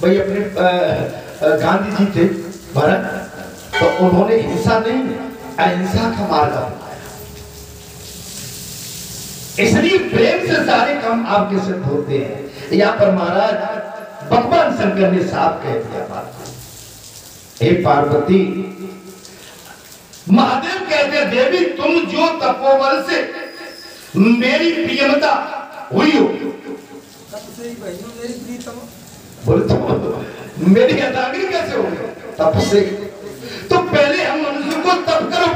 भाई अपने गांधी जी थे भारत, तो उन्होंने हिंसा नहीं अहिंसा का मार्ग अपनाया, इसलिए प्रेम से सारे काम आपके सिद्ध होते हैं। यहाँ पर महाराज भगवान शंकर ने साफ कह दिया बात, हे पार्वती, महादेव कहते देवी तुम जो तपोबल से मेरी प्रियमता हुई हो, बोले तो मेरी अदागिरी कैसे हो गई? तप से। तो पहले हम मनुष्य को तप करो,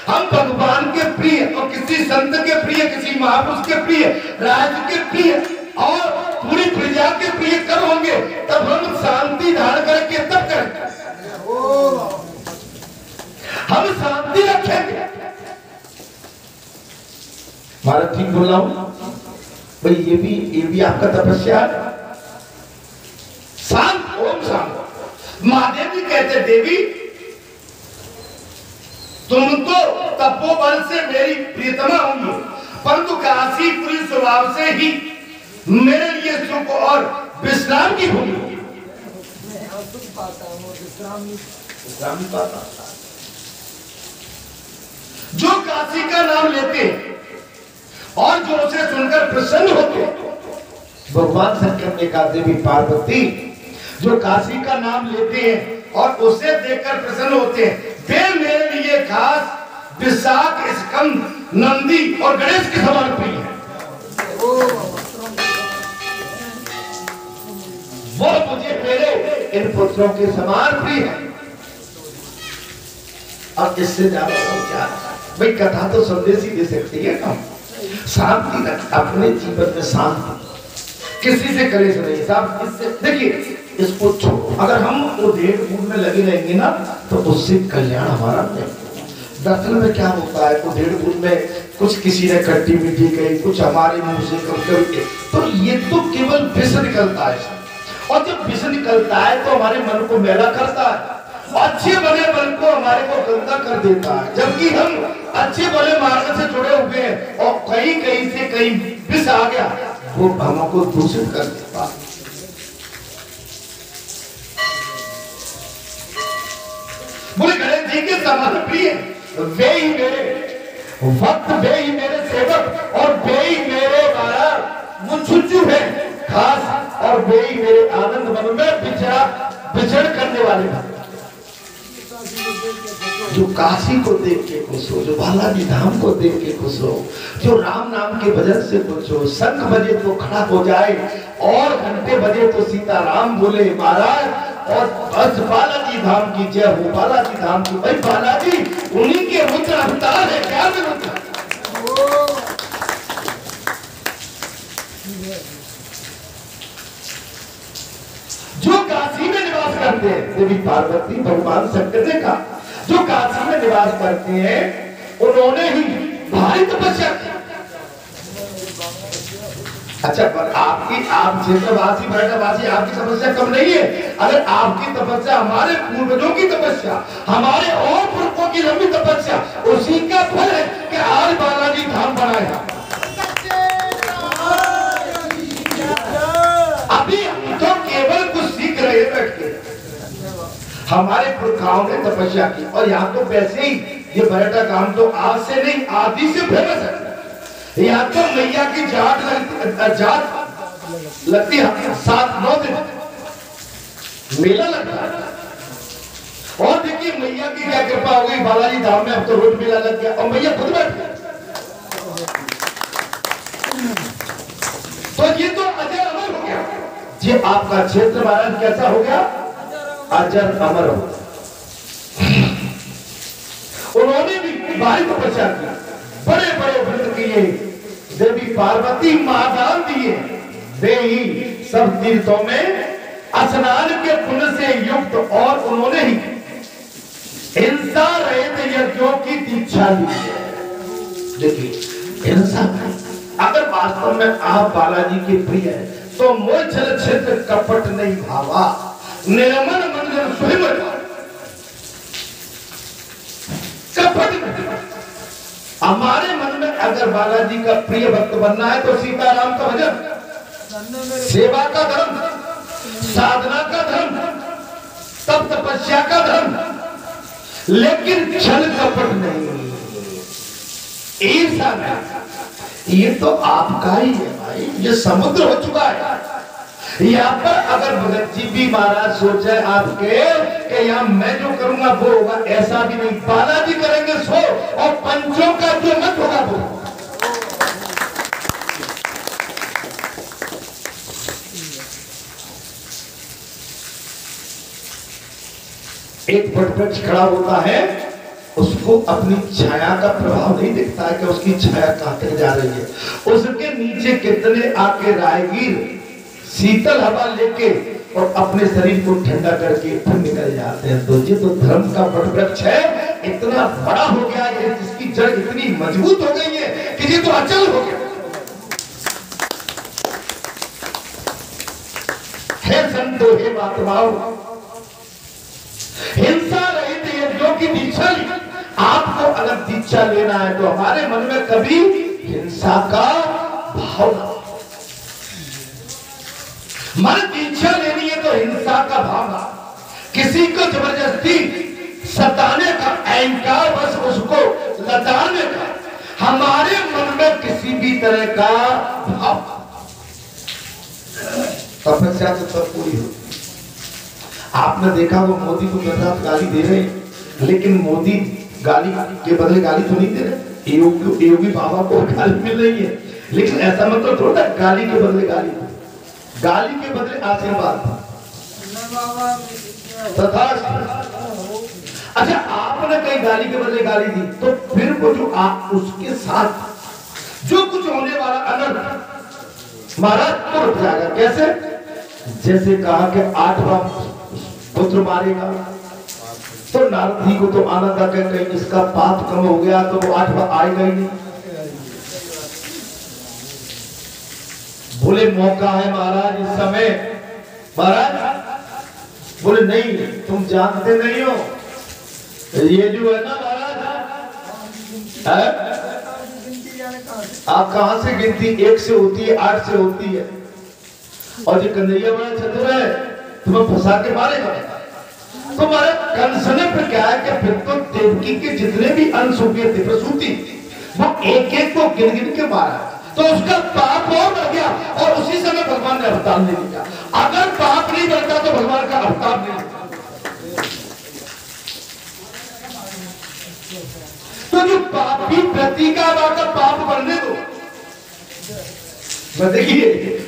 हम भगवान के प्रिय और किसी संत के प्रिय, किसी महापुरुष के प्रिय, राज्य के प्रिय और पूरी प्रजा के प्रिय कब होंगे? तब हम शांति धारण करके तब करेंगे, हम शांति रखेंगे। महाराज ठीक बोल रहा हूं भाई? ये भी आपका तपस्या है। शांत, ओम शांत। महादेव जी कहते देवी तुम तो तपोबल से मेरी प्रियतमा होंगी, परंतु काशीपुरी स्वभाव से ही मेरे लिए सुख और विश्राम की होगी। विश्राम पाता जो काशी का नाम लेते हैं और जो उसे सुनकर प्रसन्न होते हैं, भगवान शंकर ने कहा देवी पार्वती जो काशी का नाम लेते हैं और उसे देखकर प्रसन्न होते हैं, वे मेरे लिए खास विशाख, स्कंद, नंदी और गणेश के समान प्रिय है। वो मुझे मेरे इन पुत्रों के समान प्रिय है। अब इससे ज्यादा क्या भाई? कथा तो संदेश ही दे सकती है ना, शांति रख अपने जीवन में, शांति, किसी से कलेश नहीं। साहब इससे देखिए, इसको छोड़ो, अगर हम वो डेढ़ फूट में लगे रहेंगे ना तो उससे कल्याण हमारा नहीं। दरअसल में क्या होता है, वो डेढ़ फूट में कुछ किसी ने खट्टी मीठी कही, कुछ हमारे मुंह से कभी, तो ये तो केवल विष निकलता है, और जब विष निकलता है तो हमारे मन को मैला करता है, अच्छे भले मन को हमारे को गंदा कर देता है। जबकि हम अच्छे भले मार्ग से जुड़े हुए हैं और कहीं से कहीं विष आ गया, वो हमको दूषित कर देता है। बोले गणेश जी के समान प्रिय वे ही मेरे भक्त, वे ही मेरे सेवक और वे ही मेरे मुझुझु है खास, और वे ही मेरे आनंद मन में विचरण करने वाले भक्त। जो काशी को देख के खुश हो, जो बालाजी धाम को देख के खुश हो, जो राम नाम के भजन से खुश हो, शंख बजे तो खड़ा हो जाए और घंटे बजे तो सीताराम बोले महाराज, और बस बालाजी धाम की जय हो, बालाजी धाम की। भाई बालाजी उन्हीं के रुद्र अवतार है, क्या रुद्र? जो काशी में निवास करते हैं, देवी पार्वती भगवान शंकर ने कहा जो काशी में निवास करते हैं उन्होंने ही भारी तपस्या की। अच्छा, पर आप क्षेत्रवासी भरतवासी आपकी तपस्या कम नहीं है। अगर आपकी तपस्या हमारे पूर्वजों की तपस्या, हमारे और पुरखों की लंबी तपस्या, उसी का फल है कि आज बालाजी धाम बनाया। अभी तो केवल कुछ सीख रहे बैठ के, हमारे पुरखाओं ने तपस्या की, और यहाँ तो वैसे ही ये पर्यटक काम तो आज से नहीं आदि से फेमस है। यहाँ तो मैया की जाट लगती है, 7-9 दिन मेला लगता है। और देखिए मैया की क्या कृपा हो गई बालाजी धाम में, अब तो रोड मेला लग गया और मैया खुद बैठ गई। तो ये तो अजर अमर हो गया। ये आपका क्षेत्र महाराज कैसा हो गया? अजर अमर हो गया। उन्होंने भी भारी तपस्या की, बड़े बड़े व्रत किए, देवी पार्वती महादान दिए, वे ही सब तीर्थों में स्नान के पुण्य से युक्त, और उन्होंने ही हिंसा रहित यज्ञों की दीक्षा ली है। देखिए हिंसा, अगर वास्तव में आप बालाजी के प्रिय है तो मोह छल क्षेत्र कपट नहीं भावा, निर्मल मंदिर स्वयं कपट। हमारे मन में अगर बालाजी का प्रिय भक्त बनना है तो सीताराम का भजन, सेवा का धर्म, साधना का धर्म, तप तपस्या का धर्म, लेकिन छल कपट नहीं, ईर्ष्या नहीं। ये तो आपका ही है भाई, ये समुद्र हो चुका है। यहाँ पर अगर भगत जी भी महाराज सोचे आपके कि यहाँ मैं जो करूंगा वो होगा, ऐसा भी नहीं। बालाजी करेंगे सो और पंचों का जो मत होगा वो। एक वटवृक्ष खड़ा होता है, उसको अपनी छाया का प्रभाव नहीं दिखता है कि उसकी छाया कहां तक जा रही है। उसके नीचे कितने आके राहगीर शीतल हवा लेके और अपने शरीर को ठंडा करके फिर निकल जाते हैं। तो ये तो धर्म का वटवृक्ष है, इतना बड़ा हो गया है, जिसकी जड़ इतनी मजबूत हो गई है कि ये तो अचल हो गया। हे संतो, हे महात्माओं, हिंसा रहित यज्ञों की दीक्षा ली। आपको अगर दीक्षा लेना है तो हमारे मन में कभी हिंसा का भाव ना, मन दीक्षा लेनी है तो हिंसा का भाव ना, किसी को जबरदस्ती सताने का, अहंकार बस उसको लताड़ने का, हमारे मन में किसी भी तरह का भाव। तपस्या तो सब पूरी होती। आपने देखा वो मोदी को गुजरात गाली दे रहे हैं, लेकिन मोदी गाली के बदले गाली तो नहीं दे रहे। योगी बाबा को गाली मिल रही है, लेकिन ऐसा मतलब थोड़ा गाली के बदले गाली, गाली के बदले आशीर्वाद। अच्छा, आपने कहीं गाली के बदले गाली दी तो फिर वो जो आप उसके साथ जो कुछ होने वाला अनर्थ महाराज तो रुक जाएगा। कैसे? जैसे कहा कि 8वां पुत्र मारेगा, तो नारद जी को तो आनंद आ गया, कहीं इसका पाप कम हो गया तो वो 8वां आएगा ही नहीं। बोले मौका है महाराज इस समय। महाराज बोले नहीं, तुम जानते नहीं हो, ये जो है ना महाराज, आप कहां से गिनती 1 से होती है, 8 से होती है, और ये कन्हैया बड़ा चतुर है, तुम्हें फंसा के मारेगा। तो हमारे कंस ने फिर क्या है कि फिर तो देवकी के जितने भी अंश हुए थे प्रसूति, वो एक एक को गिन गिन के मारा, तो उसका पाप और बढ़ गया, और उसी समय भगवान ने अवतार ले लिया। अगर पाप नहीं बढ़ता तो भगवान का अवतार नहीं लेता। तो जो पापी प्रतीका का पाप बढ़ने दो, देखिए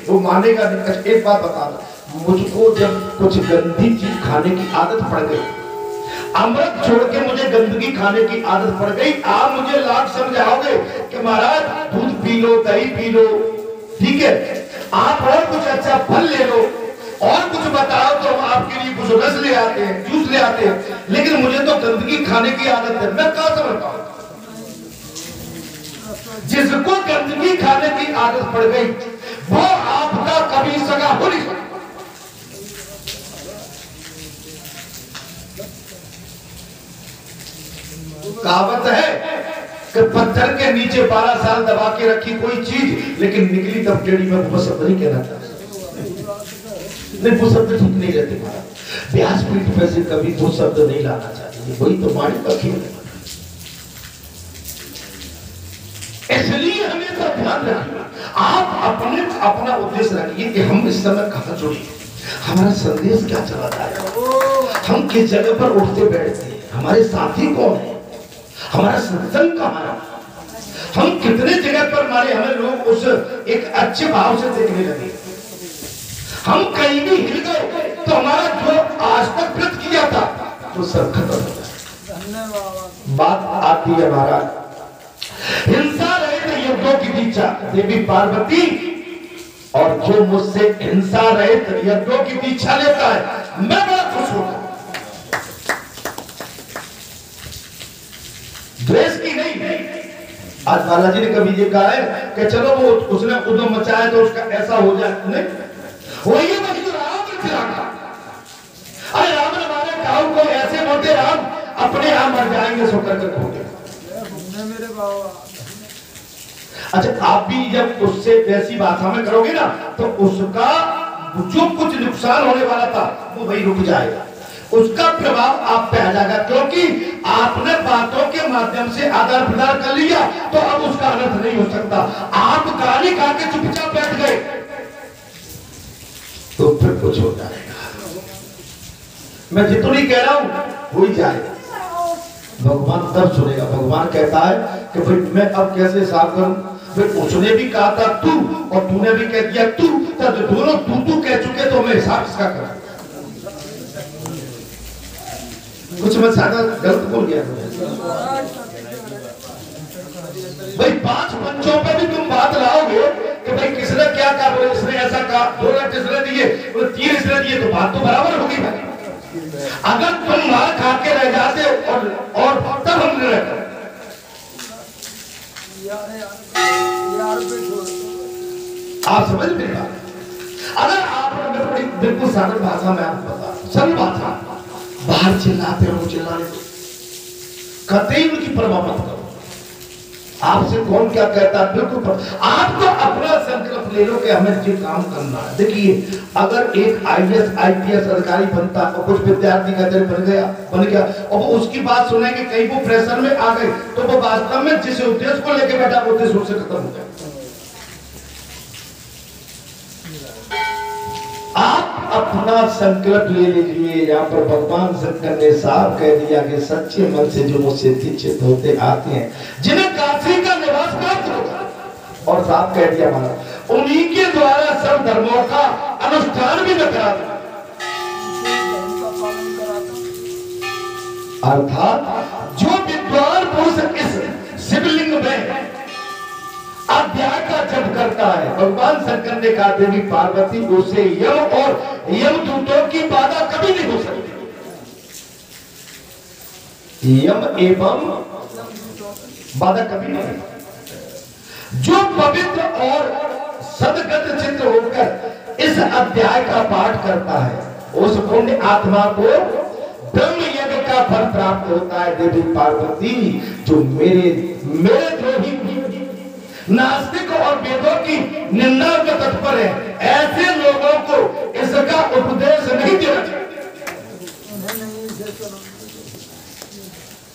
वो मानेगा नहीं। एक बात बता रहा, मुझको जब कुछ गंदी चीज खाने की आदत पड़ गई, अमृत छोड़ के मुझे गंदगी खाने की आदत पड़ गई, आप मुझे लाख समझाओगे कि महाराज दूध पी लो, दही पी लो, ठीक है, आप और कुछ अच्छा फल ले लो, और कुछ बताओ तो हम आपके लिए कुछ रस ले आते हैं, जूस ले आते हैं, लेकिन मुझे तो गंदगी खाने की आदत है। मैं कहां से बताऊं? जिसको गंदगी खाने की आदत पड़ गई वो आपका कभी सगा हो नहीं सकता। कहावत है कि पत्थर के नीचे 12 साल दबा के रखी कोई चीज, लेकिन निकली तब टेढ़ी। में वो शब्द नहीं कहना चाहता, नहीं वो शब्द ठीक नहीं रहते महाराज। व्यासपीठ पे से कभी वो शब्द नहीं लाना चाहिए, वही तो माड़ी का खेल है। इसलिए हमेशा ध्यान रखिए, आप अपना उद्देश्य रखिए कि हम इस समय कहां जुड़े, हमारा संदेश क्या चला रहा है, हम किस जगह पर उठते बैठते हैं, हमारे साथी कौन है, हमारा सत्संग कहां है, हम कितने जगह पर मारे हमें लोग उस एक अच्छे भाव से देखने लगे। हम कहीं भी हिल गए तो हमारा जो आज तक व्रत किया था वो सब खत्म हो जाए। बात आती है महाराज, हिंसा रहित यज्ञों की दीक्षा देवी पार्वती, और जो मुझसे हिंसा रहित यज्ञों की दीक्षा लेता है मैं बड़ा खुश होता हूं। द्वेष की नहीं। आज बालाजी ने कभी ये कहा है कि चलो वो उसने उद्यम मचाया तो उसका ऐसा हो जाए, नहीं, वही वही राम का। अरे राम ने मारे गांव को ऐसे बोलते, राम अपने यहां मर जाएंगे सो करके बोलते। अच्छा, आप भी जब उससे वैसी भाषा में करोगे ना तो उसका जो कुछ नुकसान होने वाला था वो वही रुक जाएगा, उसका प्रभाव आप पे आ जाएगा, क्योंकि आपने बातों के माध्यम से आदान प्रदान कर लिया तो अब उसका अनर्थ नहीं हो सकता। आप गाली खा के चुपचाप बैठ गए तो फिर कुछ हो जाएगा। मैं जितनी कह रहा हूं हो ही जाएगा, भगवान तब सुनेगा। भगवान कहता है कि भाई मैं अब कैसे साफ करूं, फिर उसने भी कहा था तू और तूने भी कह दिया तू, तब दोनों तू कह चुके तो मैं हिसाब इसका करूं। कुछ मैं ज्यादा गलत बोल गया भाई। 5 पंचों पे भी तुम बात लाओगे कि भाई किसने क्या कहा, बोले इसने ऐसा कहा, 2 लाख किसने दिए, बोले 3 इसने दिए, तो बात तो बराबर होगी भाई। अगर तुम मार खा के रह जाते और तब हम रहते, आप समझ मेरी बात। अगर आप बिल्कुल सरल भाषा में आपको बता, सरल भाषा, बाहर चिल्लाते रहो, चिल्लाने दो, कतई उनकी परवाह मत करो। आपसे कौन क्या कहता है, बिल्कुल आपको अपना संकल्प ले लो कि हमें ये काम करना है। देखिए अगर एक IAS IPS अधिकारी बनता और कुछ विद्यार्थी का बन गया और वो उसकी बात सुनेंगे, कहीं वो प्रेशर में आ गए तो वो वास्तव में जिस उद्देश्य को लेकर बैठा वो उद्देश्य उससे खत्म हो गया। आप अपना संकल्प ले लीजिए। यहाँ पर भगवान शंकर ने साफ कह दिया कि सच्चे मन से जो मुझसे चित होते आते हैं, जिन्हें काशी का निवास प्राप्त होगा, और साफ कह दिया महाराज उन्हीं के द्वारा सब धर्मों का अनुष्ठान भी मैं करा दूंगा। अर्थात जो विद्वान पुरुष इस शिवलिंग में अध्याय का जप करता है, भगवान शंकर ने कहा देवी पार्वती उसे यम और यमदूतों की बाधा कभी नहीं हो सकती। यम एवं बाधा कभी नहीं। जो पवित्र और सदगत चित्त होकर इस अध्याय का पाठ करता है उस पुण्य आत्मा को ब्रह्म यज्ञ का फल प्राप्त होता है। देवी पार्वती जो मेरे द्रोही नास्तिक और वेदों की निंदा में तत्पर है, ऐसे लोगों को इसका उपदेश नहीं देना चाहिए।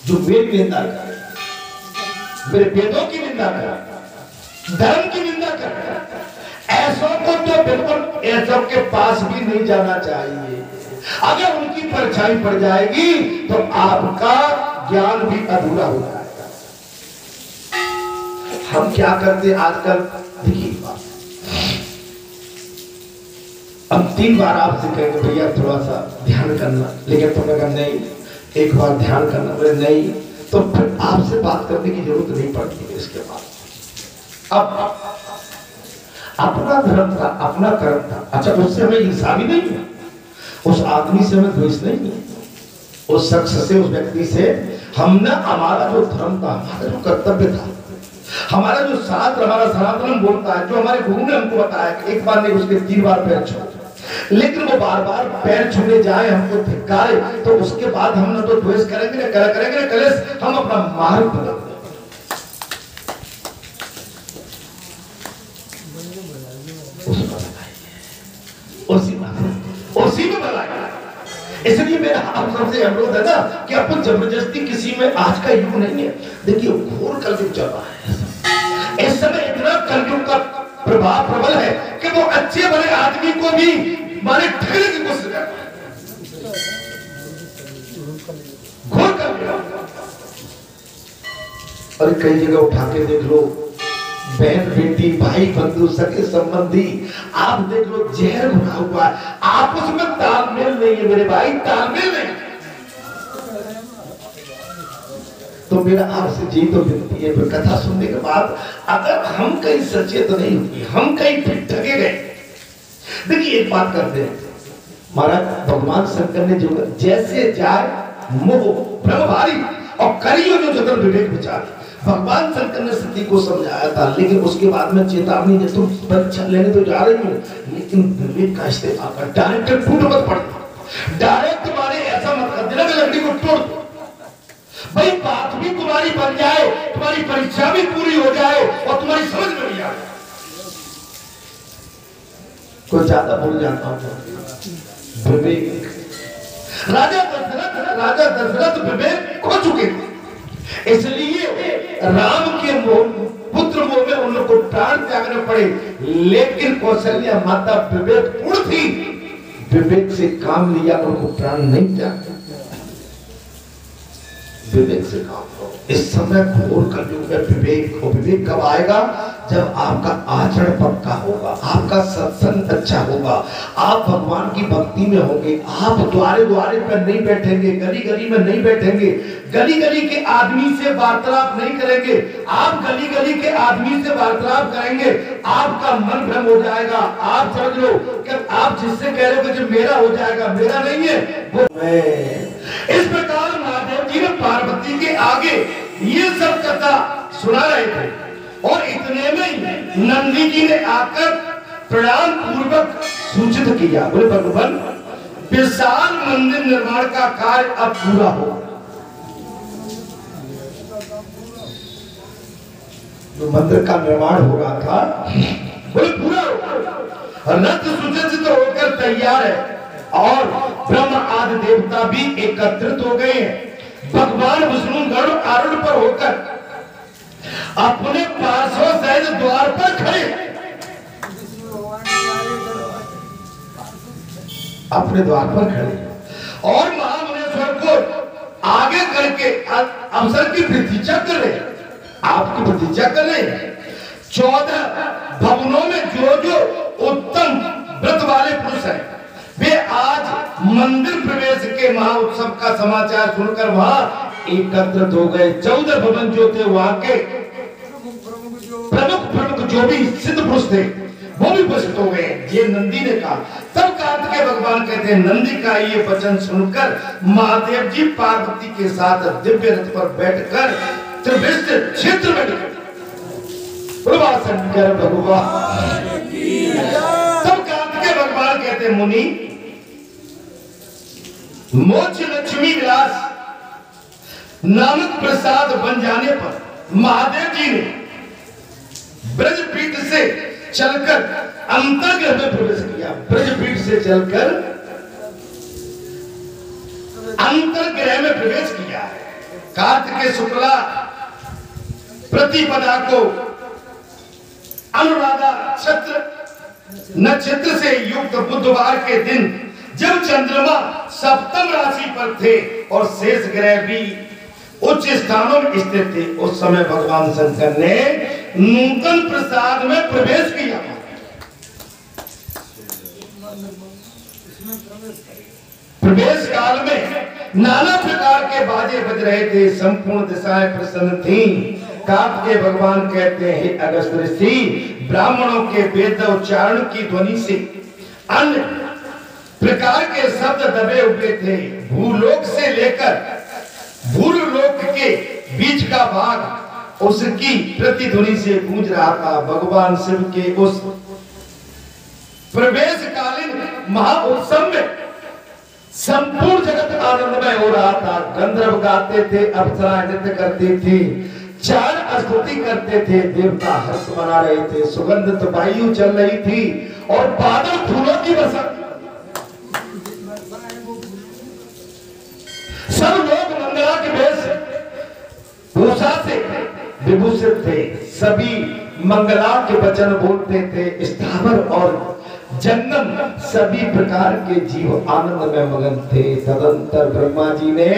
जो मेरी निंदा करे, मेरे वेदों की निंदा करे, धर्म की निंदा करे, ऐसों को तो बिल्कुल ऐसों के पास भी नहीं जाना चाहिए। अगर उनकी परछाई पड़ जाएगी तो आपका ज्ञान भी अधूरा हो जाएगा। हम क्या करते आजकल, देखिए अब 3 बार आपसे कहेंगे भैया थोड़ा सा ध्यान करना, लेकिन तुमने कहा नहीं, एक बार ध्यान करना, बोले नहीं, तो फिर आपसे बात करने की जरूरत नहीं पड़ती है। इसके बाद अब अपना धर्म था, अपना कर्म था, अच्छा उससे हमें हिंसा भी नहीं है, उस आदमी से हमें द्वेष नहीं है, उस शख्स से, उस व्यक्ति से हमने, हमारा जो धर्म था, हमारा जो कर्तव्य था, हमारा जो शास्त्र, हमारा सनातन बोलता है, जो हमारे गुरु ने हमको बताया कि एक बार नहीं उसके 3 बार पैर छू, लेकिन वो बार-बार पैर छूने जाए, हमको धिक्कारे, तो उसके बाद हम ना तो द्वेष करेंगे ना करेंगे ना कलेश, हम अपना मार्ग बदल उसी में बनाएंगे। इसलिए मेरा आप सबसे अनुरोध है ना कि अपन जबरदस्ती किसी में, आज का युग नहीं है। देखिए घोर कलयुग चल रहा है इस समय, इतना कलयुग का प्रभाव प्रबल है कि वो अच्छे बड़े आदमी को भी मारे ठगने की कोशिश कर रहा है। घोर कलयुग। और कई जगह उठा के देख लो, बहन बेटी भाई बंधु सके संबंधी, आप देख लो जहर घुना हुआ है, आपस में तालमेल नहीं है मेरे भाई, तालमेल नहीं। तो मेरा आपसे जी तो विनती है, फिर कथा सुनने के बाद अगर हम कहीं सचेत नहीं हुए, हम कहीं फिर ठगे गए। देखिए एक बात करते हैं, महाराज भगवान शंकर ने जो जैसे जाए मोह भ्रम भारी और करियो जो जगत विवेक विचार, भगवान शंकर ने सती को समझाया था, लेकिन उसके बाद में चेतावनी दे, तुम परीक्षा लेने तो जा रही हो, लेकिन विवेक का इस्तेमाल कर, डायरेक्ट टूट मत पड़ना, डायरेक्ट तुम्हारे ऐसा मत कर देना कि लकड़ी को तोड़ दो। भाई बात भी तुम्हारी बन जाए, तुम्हारी परीक्षा भी पूरी हो जाए और तुम्हारी समझ में भी आ जाए। कुछ ज्यादा भूल जाता हूँ। विवेक, राजा दशरथ विवेक खो चुके थे, इसलिए राम के पुत्र मोह में उन लोग को प्राण त्यागने पड़े। लेकिन कौशल्या माता विवेकपूर्ण थी, विवेक से काम लिया, उनको प्राण नहीं त्यागा। विवेक से काम करो। इस समय घोर कलयुग में विवेक, और विवेक कब आएगा? जब आपका आचरण पक्का होगा, आपका सत्संग अच्छा होगा, आप भगवान की भक्ति में होंगे, आप द्वारे द्वारे पर नहीं बैठेंगे, गली गली में नहीं बैठेंगे, गली गली के आदमी से वार्तालाप नहीं करेंगे। आप गली गली के आदमी से वार्तालाप करेंगे, आपका मन भ्रम हो जाएगा। आप समझ लो कि आप जिससे कह रहे हो कि मेरा हो जाएगा, मेरा नहीं है वो मैं। इस प्रकार महादेव जी ने पार्वती के आगे ये सब कथा सुना रहे थे, और इतने में नंदी जी ने आकर प्रणाम पूर्वक सूचित किया, बोले भगवान विशाल मंदिर निर्माण का कार्य अब पूरा हो। जो मंदिर का निर्माण हो रहा था बोले पूरा हो, रथ सुसज्जित होकर तैयार है, और ब्रह्म आदि देवता भी एकत्रित हो गए हैं। भगवान विष्णु गरुड़ आरूढ़ पर होकर अपने पार्श्व सहित द्वार पर खड़े, अपने द्वार पर खड़े, और महामुनेश्वर को आगे करके अवसर की प्रतीक्षा कर रहे, आपकी प्रतीक्षा कर रहे। 14 भवनों में जो जो उत्तम व्रत वाले पुरुष हैं, वे आज मंदिर प्रवेश के महाउत्सव का समाचार सुनकर वहां एकत्रित हो गए। 14 भवन जो थे वहां के प्रमुख जो भी सिद्ध पुरुष थे वो भी उपस्थित हो गए। ये नंदी ने कहा। तब कार्तिकेय भगवान कहते हैं, नंदी का ये वचन सुनकर महादेव जी पार्वती के साथ दिव्य रथ पर बैठकर त्रिविष्ट क्षेत्र में शंकर भगवान। तब कार्तिकेय भगवान कहते हैं, मुनि मोक्ष लक्ष्मी विलास नामक प्रसाद बन जाने पर महादेव जी ने ब्रजपीठ से चलकर अंतर्गृह में प्रवेश किया। ब्रजपीठ से चलकर अंतर्गृह में प्रवेश किया। कार्तिकेय शुक्ला प्रतिपदा को अनुराधा नक्षत्र से युक्त बुधवार के दिन, जब चंद्रमा सप्तम राशि पर थे और शेष ग्रह भी उच्च स्थानों में स्थित थे, उस समय भगवान शंकर ने नूतन प्रसाद में प्रवेश किया। प्रवेश काल में नाना प्रकार के बाजे बज रहे थे, संपूर्ण दिशाएं प्रसन्न थीं। कार्तिकेय भगवान कहते हैं, अगस्त ऋषि ब्राह्मणों के वेद उच्चारण की ध्वनि से अन्य प्रकार के शब्द दबे हुए थे। भूलोक से लेकर भूलोक के बीच का भाग उसकी प्रतिध्वनि से गूंज रहा था। भगवान शिव के उस प्रवेशकालीन महाउत्सव में संपूर्ण जगत आनंदमय हो रहा था। गंधर्व गाते थे, अप्सराएं नृत्य करती थी, चार स्तुति करते थे, देवता हर्ष मना रहे थे, सुगंधित वायु चल रही थी और बादल फूलों की बरसात। सब लोग मंगला के वेश भूषा से विभूषित थे, सभी मंगला के वचन बोलते थे। स्थावर और जंगम सभी प्रकार के जीव आनंद में मगन थे। तदंतर ब्रह्मा जी ने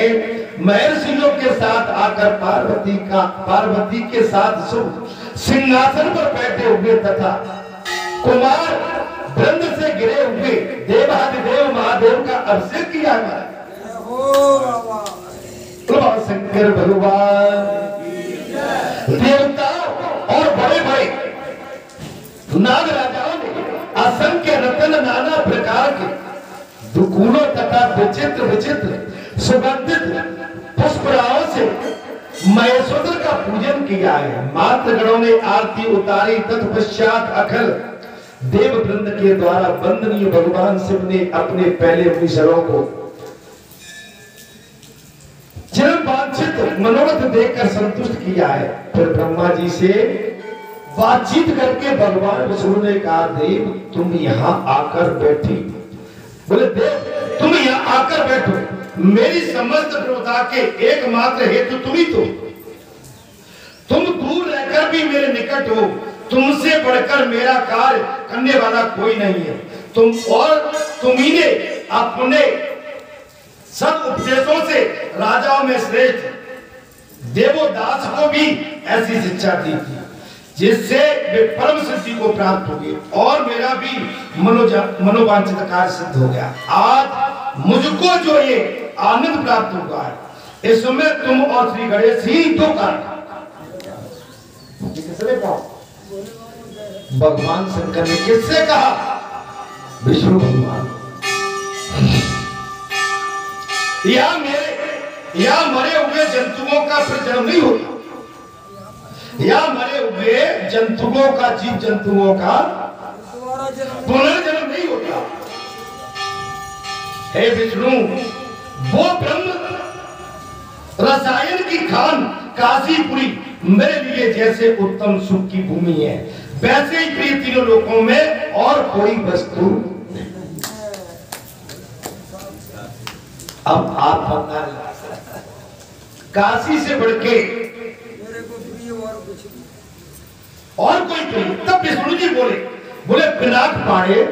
महर्षियों के साथ आकर पार्वती के साथ शुभ सिंहासन पर बैठे हुए तथा कुमार वृंद से गिरे हुए देवाधिदेव महादेव का अभिषेक किया है। शंकर भगवान देवताओं और बड़े बड़े नाग राजाओं ने असंख्य रत्न नाना प्रकार के दुकूलों तथा विचित्र विचित्र सुगंधित पुष्पराओं से महेश्वर का पूजन किया है। मात्र गणों ने आरती उतारी। तत्पश्चात अखिल देव वृंद के द्वारा वंदनीय भगवान शिव ने अपने पहले मिशरों को जिन वांछित मनोरथ देकर संतुष्ट किया है। फिर ब्रह्मा जी से बातचीत करके भगवान विष्णु ने कहा, देव तुम यहाँ आकर बैठी। बोले देव तुम यहाँ आकर बैठो, मेरी समस्त प्रभुता के एकमात्र हेतु तुम ही तो। तुम दूर रहकर भी मेरे निकट हो, तुमसे बढ़कर मेरा कार्य करने वाला कोई नहीं है। तुम्ही ने अपने सब उपदेशों से राजाओं में श्रेष्ठ देवोदास को भी ऐसी शिक्षा दी थी जिससे वे परम सिद्धि को प्राप्त हो गए और मेरा भी मनोवांछित कार्य सिद्ध हो गया। आज मुझको जो ये आनंद प्राप्त हुआ है, इसमें तुम और श्री गणेश ही दो कारण। किसने कहा? भगवान शंकर ने। किससे कहा? विष्णु भगवान। या मरे हुए जंतुओं का फिर जन्म नहीं होता, या मरे हुए जंतुओं का, जीव जंतुओं का पुनर्जन्म नहीं होता। हे विष्णु, वो ब्रह्म रसायन की खान काशीपुरी मेरे लिए जैसे उत्तम सुख की भूमि है, वैसे ही प्रिय तीनों लोकों में और कोई वस्तु नहीं। अब आप अपना काशी से बढ़ के और कोई प्रिय। तब विष्णु जी बोले पिनाक पाड़े,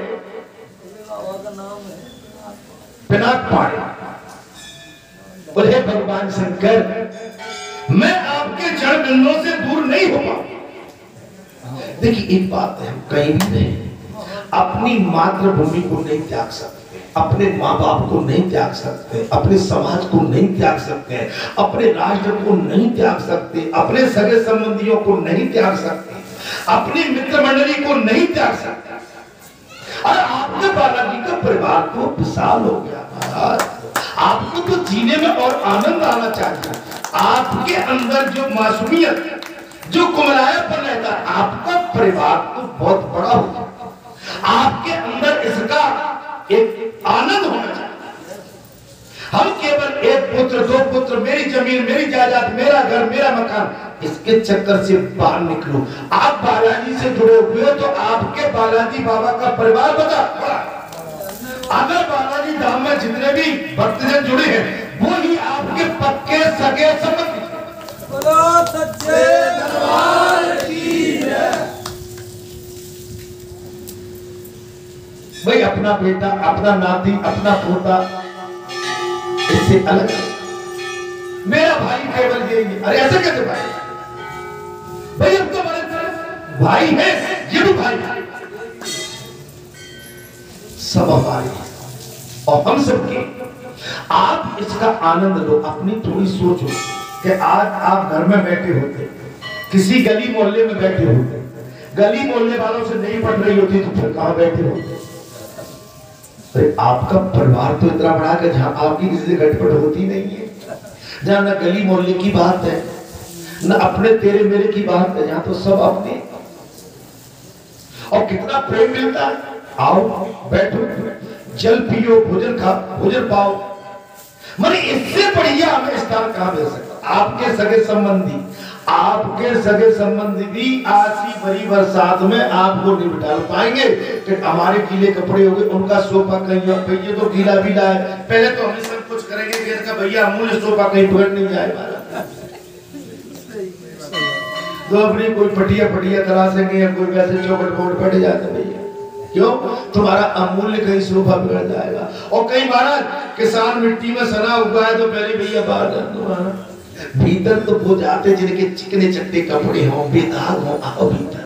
पिनाक पाड़े। बोले भगवान शंकर, मैं आपके जड़ बिंदुओं से दूर नहीं हो पाऊं। देखिए एक बात है, हम कहीं भी नहीं अपनी मातृभूमि को नहीं त्याग सकते, अपने माँ बाप को नहीं त्याग सकते, अपने समाज को नहीं त्याग सकते, अपने राष्ट्र को नहीं त्याग सकते, अपने सगे संबंधियों को नहीं त्याग सकते, अपनी मित्र मंडली को नहीं त्याग सकते। और आपके बालाजी का परिवार तो विशाल हो गया महाराज, आपको तो जीने में और आनंद आना चाहिए। आपके अंदर जो मासूमियत, जो कुमलायापन रहता है, आपका परिवार तो बहुत बड़ा हो जाता, आपके अंदर इसका एक आनंद होना चाहिए। हम केवल एक पुत्र, दो पुत्र, मेरी जमीन, मेरी जायदाद, मेरा घर, मेरा मकान, इसके चक्कर से बाहर निकलो। आप बालाजी से जुड़े हुए तो आपके बालाजी बाबा का परिवार बता। अगर बालाजी धाम में जितने भी भक्तजन जुड़े हैं, वो ही आपके पक्के सगे संबंधी। बोलो सच्चे दरबार की जय। भाई अपना बेटा, अपना नाती, अपना पोता इससे अलग, मेरा भाई केवल यही। अरे ऐसे कैसे भाई? भाई अब तो हमारे भाई है, ये भी भाई है, सब हमारे और हम सबके। आप इसका आनंद लो। अपनी थोड़ी सोचो कि आज आप घर में बैठे होते, किसी गली मोहल्ले में बैठे होते, गली मोहल्ले वालों से नहीं पढ़ रही होती तो फिर कहां बैठे होते? तो आपका परिवार तो इतना बड़ा कि जहां आपकी किसी से घटपट होती नहीं है, जहां न गली मोहल्ले की बात है, न अपने तेरे मेरे की बात है, जहां तो सब अपने। और कितना प्रेम मिलता है। आओ बैठो, जल पियो, भोजन खा, भोजन पाओ। माने इससे बढ़िया हमें स्थान कहां मिल सकता? आपके सगे संबंधी, आपके सगे संबंधी भी आसी भरी बरसात में आपको नहीं बिठा पाएंगे कि हमारे गीले कपड़े हो गए, उनका सोफा कहीं भैया तो गीला गीला है, पहले तो हम सब कुछ करेंगे, फिर का भैया अमूल्य सोफा कहीं बिगड़ नहीं जाए। तो अपनी कोई पटिया करा सकेंगे या कोई वैसे चौकट बोर्ड बैठ जाते भैया, क्यों? तुम्हारा अमूल्य कहीं सोफा बिगड़ जाएगा। और कई महाराज किसान मिट्टी में सना हुआ है तो पहले भैया बाहर कर दो, भीतर तो वो जाते जिनके चिकने चट्टे कपड़े हों, बेदाग हों, आओ भीतर।